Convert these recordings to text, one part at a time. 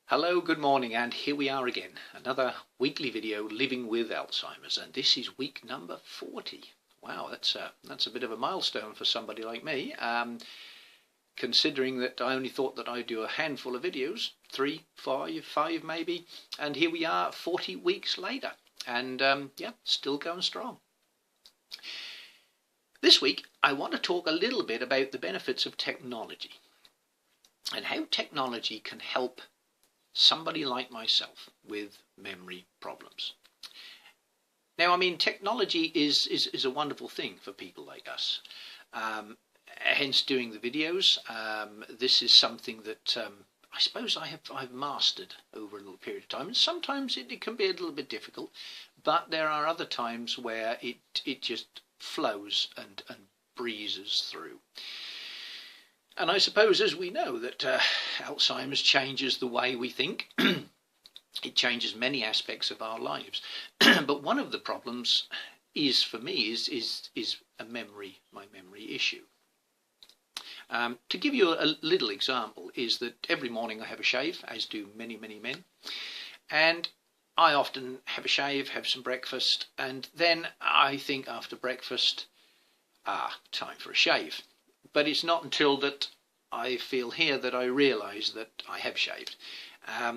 Hello, good morning, and here we are again. Another weekly video, Living with Alzheimer's, and this is week number 40. Wow, that's a bit of a milestone for somebody like me, considering that I only thought that I'd do a handful of videos, 3, 5 maybe, and here we are 40 weeks later, and yeah, still going strong. This week, I want to talk a little bit about the benefits of technology and how technology can help somebody like myself with memory problems. Now, I mean, technology is a wonderful thing for people like us. Hence doing the videos. This is something that I suppose I've mastered over a little period of time. And sometimes it can be a little bit difficult, but there are other times where it just flows and breezes through. And I suppose, as we know, that Alzheimer's changes the way we think. It changes many aspects of our lives. But one of the problems is, for me, is my memory issue. To give you a little example, is that every morning I have a shave, as do many men. And I often have a shave, have some breakfast, and then I think after breakfast, time for a shave. But it's not until that I feel here that I realise that I have shaved.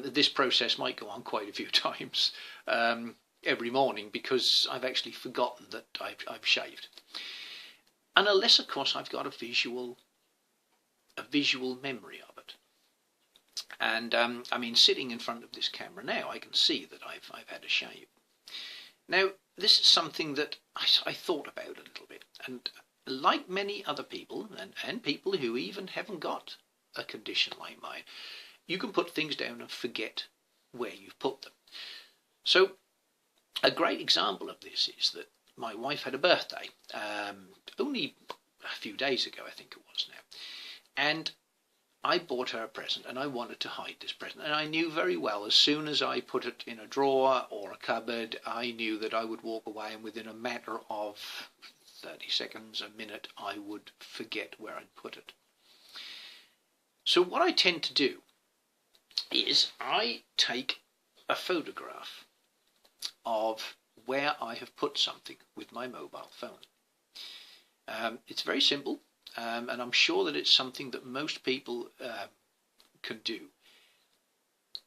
This process might go on quite a few times every morning because I've actually forgotten that I've shaved. And unless, of course, I've got a visual memory of it. And I mean, sitting in front of this camera now, I can see that I've had a shave. Now, this is something that I thought about a little bit, and like many other people, and people who even haven't got a condition like mine, you can put things down and forget where you've put them. So a great example of this is that my wife had a birthday only a few days ago, I think it was now, and I bought her a present, and I wanted to hide this present, and I knew very well as soon as I put it in a drawer or a cupboard, I knew that I would walk away, and within a matter of 30 seconds, a minute, I would forget where I'd put it. So what I tend to do is I take a photograph of where I have put something with my mobile phone. It's very simple, and I'm sure that it's something that most people can do.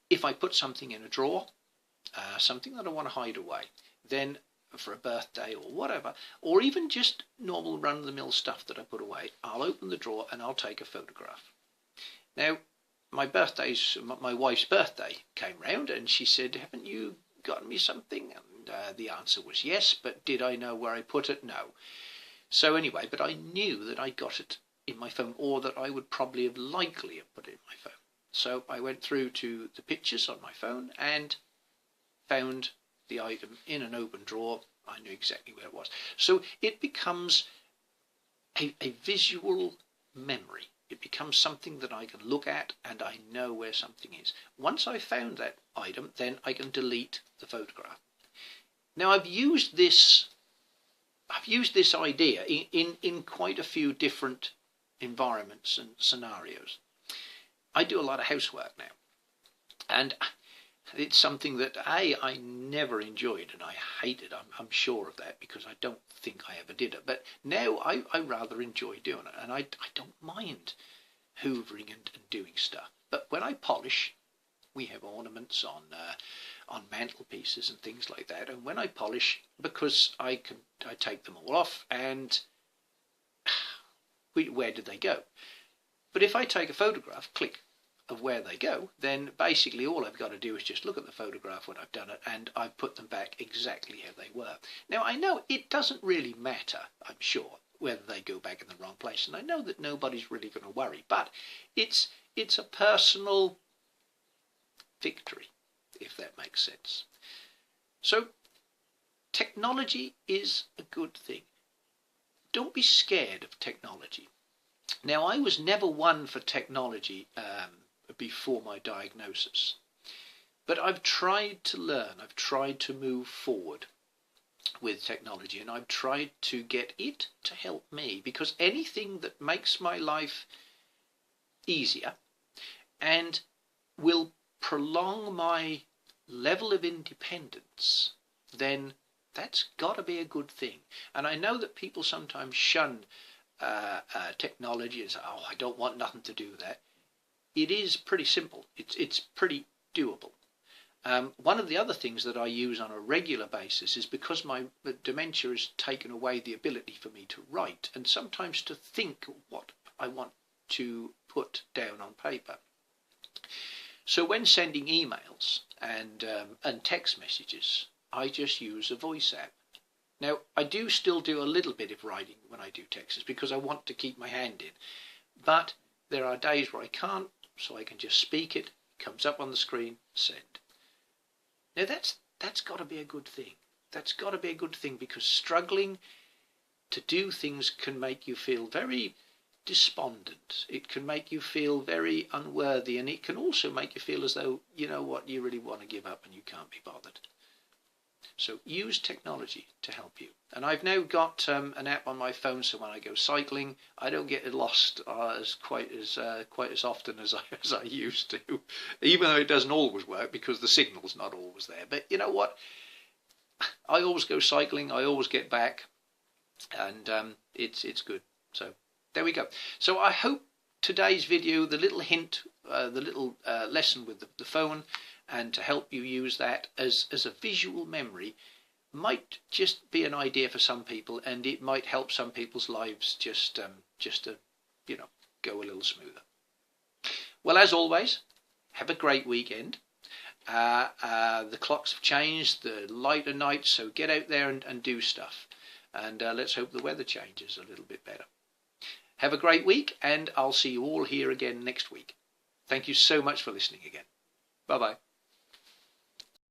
If I put something in a drawer, something that I want to hide away, then for a birthday or whatever, or even just normal run-of-the-mill stuff that I put away, I'll open the drawer and I'll take a photograph. Now, my wife's birthday came round, and she said, "Haven't you gotten me something?" And the answer was yes, but did I know where I put it? No. So anyway, but I knew that I got it in my phone, or that I would probably have likely have put it in my phone. So I went through to the pictures on my phone and found the item in an open drawer. I knew exactly where it was. So it becomes a visual memory. It becomes something that I can look at, and I know where something is. Once I've found that item, then I can delete the photograph. Now, I've used this idea in quite a few different environments and scenarios. I do a lot of housework now, and it's something that I never enjoyed, and I hated. I'm sure of that, because I don't think I ever did it. But now I rather enjoy doing it, and I don't mind hoovering and doing stuff. But when I polish, we have ornaments on mantelpieces and things like that. And when I polish, because I take them all off, and where did they go? But if I take a photograph, click, of where they go, then basically all I've got to do is just look at the photograph when I've done it, and I've put them back exactly how they were. Now, I know it doesn't really matter, I'm sure, whether they go back in the wrong place, and I know that nobody's really going to worry, but it's a personal victory, if that makes sense. So technology is a good thing. Don't be scared of technology. Now, I was never one for technology before my diagnosis, but I've tried to learn, I've tried to move forward with technology, and I've tried to get it to help me, because anything that makes my life easier and will prolong my level of independence, then that's got to be a good thing. And I know that people sometimes shun technology and say, oh, I don't want nothing to do with that. It is pretty simple. It's pretty doable. One of the other things that I use on a regular basis is because my dementia has taken away the ability for me to write and sometimes to think what I want to put down on paper. So when sending emails and text messages, I just use a voice app. Now, I do still do a little bit of writing when I do texts because I want to keep my hand in. But there are days where I can't, so I can just speak it, comes up on the screen, send. Now, that's got to be a good thing. That's got to be a good thing because struggling to do things can make you feel very despondent. It can make you feel very unworthy, and it can also make you feel as though, you know what, you really want to give up and you can't be bothered. So use technology to help you. And I've now got an app on my phone, so when I go cycling, I don't get lost quite as often as I used to, even though it doesn't always work because the signal's not always there. But you know what? I always go cycling. I always get back, and it's good. So there we go. So I hope today's video, the little hint, the little lesson with the phone, and to help you use that as a visual memory, might just be an idea for some people, and it might help some people's lives just to, you know, go a little smoother. Well, as always, have a great weekend. The clocks have changed, the lighter nights, so get out there and do stuff. And let's hope the weather changes a little bit better. Have a great week, and I'll see you all here again next week. Thank you so much for listening again. Bye-bye.